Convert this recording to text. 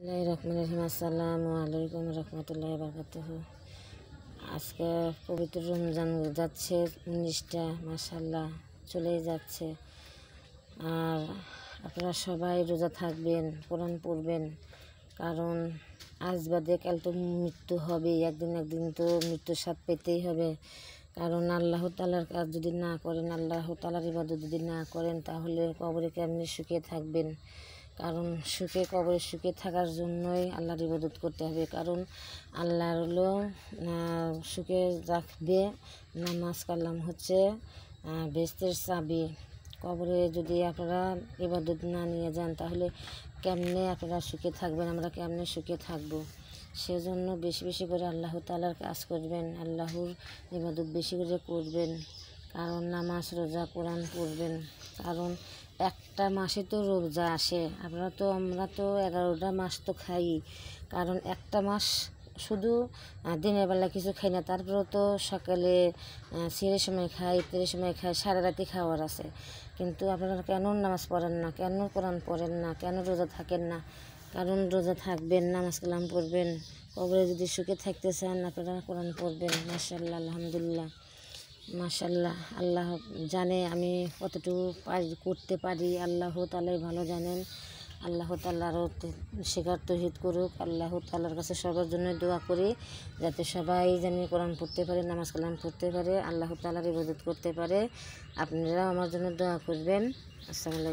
আসসালামু আলাইকুম রহমতুল্লাহি বারাকাতুহু। আজকে পবিত্র রমজান যাচ্ছে 19টা, মাশাআল্লাহ চলেই যাচ্ছে। আর আপনারা সবাই রোজা থাকবেন, কোরআন পড়বেন, কারণ আজ বাদে কাল তো মৃত্যু হবেই, একদিন তো মৃত্যুর স্বাদ পেতেই হবে। কারণ আল্লাহ তাআলার কাজ যদি না করেন, আল্লাহ তাআলার ইবাদত যদি না করেন, তাহলে কবরে কেমনি সুখে থাকবেন। কারণ কবরে সুখে থাকার জন্যই আল্লাহর ইবাদত করতে হবে। কারণ আল্লাহর হলো সুখে রাখবে। নামাজ কালাম হচ্ছে বেহেশতের চাবি। কবরে যদি আপনারা ইবাদত না নিয়ে যান, তাহলে কেমনে আপনারা সুখে থাকবেন, আমরা কেমনে সুখে থাকবো। সেজন্য বেশি বেশি করে আল্লাহ তাআলার কাজ করবেন, আল্লাহর ইবাদত বেশি করে করবেন। কারণ নামাজ, রোজা, কোরআন পড়বেন। কারণ একটা মাসে তো রোজা আসে, আমরা তো 11টা মাস তো খাই। কারণ একটা মাস শুধু দিনের বেলা কিছু খাই না, তারপরেও তো সকালে সেরের সময় খাই, ইফতারের সময় খাই, সারা রাতি খাওয়ার আছে। কিন্তু আপনারা কেন নামাজ পড়েন না, কেন কোরআন পড়েন না, কেন রোজা থাকেন না? কারণ রোজা থাকবেন, নামাজ কালাম পড়বেন। কবরে যদি সুখে থাকতে চান, আপনারা কোরআন পড়বেন। মাশাআল্লাহ, আলহামদুলিল্লাহ, মাশাআল্লাহ। আল্লাহ জানে আমি কতটুকু করতে পারি, আল্লাহ তাআলাই ভালো জানেন। আল্লাহ তাআলারও শেখার তৌফিক করুক। আল্লাহ তাআলার কাছে সবার জন্য দোয়া করি, যাতে সবাই যেন কোরআন পড়তে পারে, নামাজ কালাম পড়তে পারে, আল্লাহ তাআলার ইবাদত করতে পারে। আপনারাও আমার জন্য দোয়া করবেন। আসসালামু আলাইকুম।